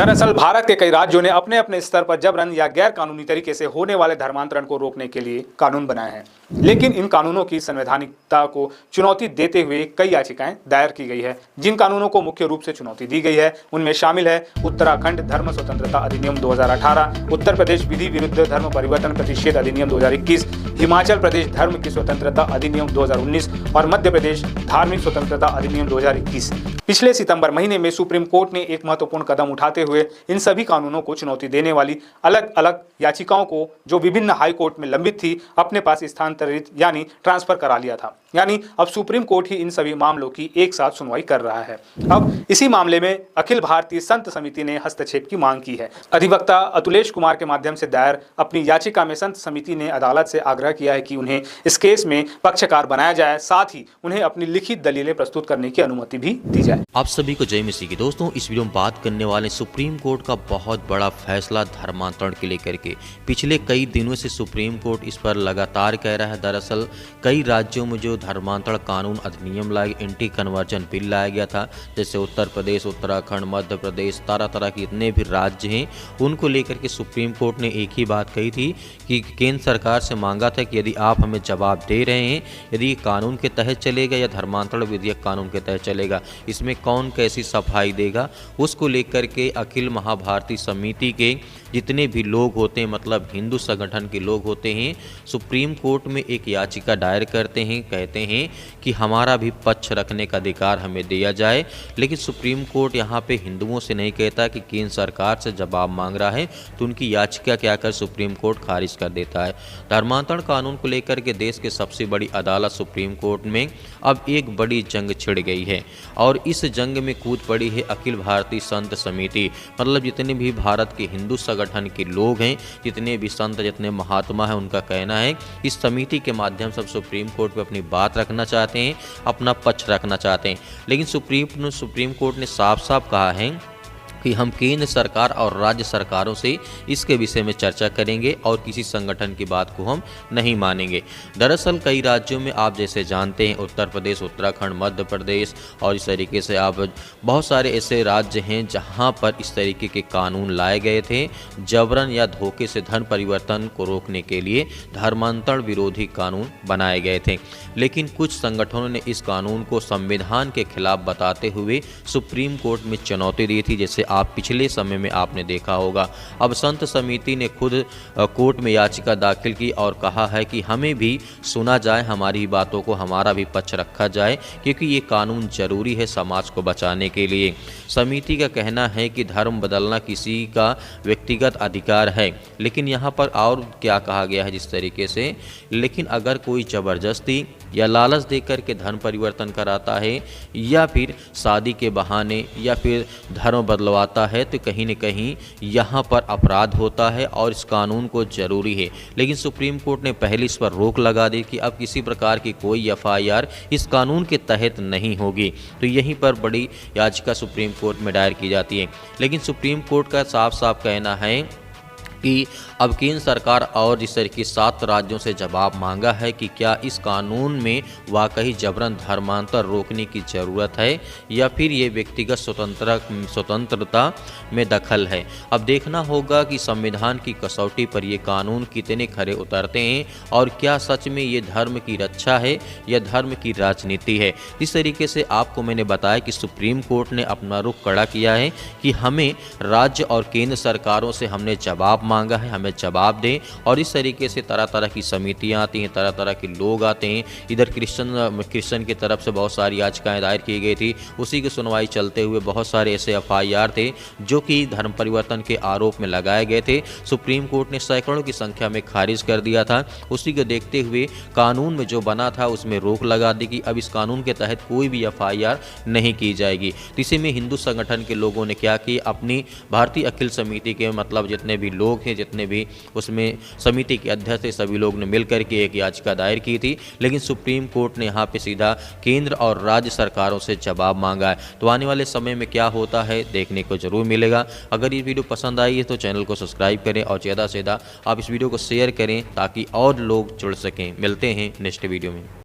दरअसल भारत के कई राज्यों ने अपने अपने स्तर पर जबरन या गैर कानूनी तरीके से होने वाले धर्मांतरण को रोकने के लिए कानून बनाए हैं, लेकिन इन कानूनों की संवैधानिकता को चुनौती देते हुए कई याचिकाएं दायर की गई है। जिन कानूनों को मुख्य रूप से चुनौती दी गई है उनमें शामिल है उत्तराखंड धर्म स्वतंत्रता अधिनियम 2018, उत्तर प्रदेश विधि विरुद्ध धर्म परिवर्तन प्रतिषेध अधिनियम 2021, हिमाचल प्रदेश धर्म की स्वतंत्रता अधिनियम 2019 और मध्य प्रदेश धार्मिक स्वतंत्रता अधिनियम 2021। पिछले सितंबर महीने में सुप्रीम कोर्ट ने एक महत्वपूर्ण कदम उठाते हुए इन सभी कानूनों को चुनौती देने वाली अलग अलग याचिकाओं को, जो विभिन्न हाई कोर्ट में लंबित थी, अपने पास स्थानांतरित यानी ट्रांसफर करा लिया था। यानी अब सुप्रीम कोर्ट ही इन सभी मामलों की एक साथ सुनवाई कर रहा है। अब इसी मामले में अखिल भारतीय संत समिति ने हस्तक्षेप की मांग की है। अधिवक्ता अतुलेश कुमार के माध्यम से दायर अपनी याचिका में संत समिति ने अदालत से आग्रह किया है कि उन्हें इस केस में पक्षकार बनाया जाए, साथ ही उन्हें अपनी लिखित दलीलें प्रस्तुत करने की अनुमति भी दी जाए। आप सभी को जय मसीह की। दोस्तों, इस वीडियो में बात करने वाले सुप्रीम कोर्ट का बहुत बड़ा फैसला धर्मांतरण के लेकर के। पिछले कई दिनों से सुप्रीम कोर्ट इस पर लगातार कह रहा है। दरअसल कई राज्यों में जो धर्मांतरण कानून अधिनियम लाया, एंटी कन्वर्जन बिल लाया गया था, जैसे उत्तर प्रदेश, उत्तराखंड, मध्य प्रदेश, तरह के इतने भी राज्य हैं, उनको लेकर के सुप्रीम कोर्ट ने एक ही बात कही थी कि केंद्र सरकार से मांगा था कि यदि आप हमें जवाब दे रहे हैं, यदि ये कानून के तहत चलेगा या धर्मांतरण विधेयक कानून के तहत चलेगा, इसमें कौन कैसी सफाई देगा, उसको लेकर के अखिल महाभारती समिति के जितने भी लोग होते हैं, मतलब हिंदू संगठन के लोग होते हैं, सुप्रीम कोर्ट में एक याचिका दायर करते हैं। कहते हैं कि हमारा भी पक्ष रखने का अधिकार हमें दिया जाए। लेकिन सुप्रीम कोर्ट यहाँ पे हिंदुओं से नहीं कहता कि केंद्र सरकार से जवाब मांग रहा है, तो उनकी याचिका क्या कर सुप्रीम कोर्ट खारिज कर देता है। धर्मांतरण कानून को लेकर के देश के सबसे बड़ी अदालत सुप्रीम कोर्ट में अब एक बड़ी जंग छिड़ गई है, और इस जंग में कूद पड़ी है अखिल भारतीय संत समिति। मतलब जितने भी भारत के हिंदू संगठन के लोग हैं, जितने भी संत, जितने महात्मा हैं, उनका कहना है इस समिति के माध्यम से सुप्रीम कोर्ट में अपनी बात रखना चाहते हैं, अपना पक्ष रखना चाहते हैं। लेकिन सुप्रीम कोर्ट ने साफ साफ कहा है कि हम केंद्र सरकार और राज्य सरकारों से इसके विषय में चर्चा करेंगे और किसी संगठन की बात को हम नहीं मानेंगे। दरअसल कई राज्यों में आप जैसे जानते हैं, उत्तर प्रदेश, उत्तराखंड, मध्य प्रदेश और इस तरीके से आप बहुत सारे ऐसे राज्य हैं जहां पर इस तरीके के कानून लाए गए थे। जबरन या धोखे से धर्म परिवर्तन को रोकने के लिए धर्मांतरण विरोधी कानून बनाए गए थे। लेकिन कुछ संगठनों ने इस कानून को संविधान के खिलाफ बताते हुए सुप्रीम कोर्ट में चुनौती दी थी, जैसे आप पिछले समय में आपने देखा होगा। अब संत समिति ने खुद कोर्ट में याचिका दाखिल की और कहा है कि हमें भी सुना जाए, हमारी बातों को, हमारा भी पक्ष रखा जाए, क्योंकि ये कानून जरूरी है समाज को बचाने के लिए। समिति का कहना है कि धर्म बदलना किसी का व्यक्तिगत अधिकार है, लेकिन यहाँ पर और क्या कहा गया है जिस तरीके से, लेकिन अगर कोई जबरदस्ती या लालच देकर के धर्म परिवर्तन कराता है या फिर शादी के बहाने या फिर धर्म बदलवाता है, तो कहीं न कहीं यहाँ पर अपराध होता है और इस कानून को जरूरी है। लेकिन सुप्रीम कोर्ट ने पहले इस पर रोक लगा दी कि अब किसी प्रकार की कोई एफआईआर इस कानून के तहत नहीं होगी। तो यहीं पर बड़ी याचिका सुप्रीम कोर्ट में दायर की जाती है। लेकिन सुप्रीम कोर्ट का साफ साफ कहना है कि अब केंद्र सरकार और जिस तरीके 7 राज्यों से जवाब मांगा है कि क्या इस कानून में वाकई जबरन धर्मांतर रोकने की ज़रूरत है या फिर ये व्यक्तिगत स्वतंत्रता में दखल है। अब देखना होगा कि संविधान की कसौटी पर ये कानून कितने खरे उतरते हैं और क्या सच में ये धर्म की रक्षा है या धर्म की राजनीति है। इस तरीके से आपको मैंने बताया कि सुप्रीम कोर्ट ने अपना रुख कड़ा किया है कि हमें राज्य और केंद्र सरकारों से हमने जवाब मांगा है, हमें जवाब दें। और इस तरीके से तरह तरह की समितियां आती हैं, तरह तरह के लोग आते हैं। इधर क्रिश्चियन की तरफ से बहुत सारी याचिकाएं दायर की गई थी, उसी की सुनवाई चलते हुए बहुत सारे ऐसे एफआईआर थे जो कि धर्म परिवर्तन के आरोप में लगाए गए थे। सुप्रीम कोर्ट ने सैकड़ों की संख्या में खारिज कर दिया था। उसी को देखते हुए कानून में जो बना था उसमें रोक लगा दी कि अब इस कानून के तहत कोई भी एफआईआर नहीं की जाएगी। इसी में हिंदू संगठन के लोगों ने क्या कि अपनी भारतीय अखिल समिति के, मतलब जितने भी लोग हैं, जितने भी उसमें समिति के अध्यक्ष थे, सभी लोग ने मिलकर के एक याचिका दायर की थी। लेकिन सुप्रीम कोर्ट ने यहाँ पे सीधा केंद्र और राज्य सरकारों से जवाब मांगा है। तो आने वाले समय में क्या होता है देखने को जरूर मिलेगा। अगर ये वीडियो पसंद आई है तो चैनल को सब्सक्राइब करें और ज़्यादा से ज़्यादा आप इस वीडियो को शेयर करें ताकि और लोग जुड़ सकें। मिलते हैं नेक्स्ट वीडियो में।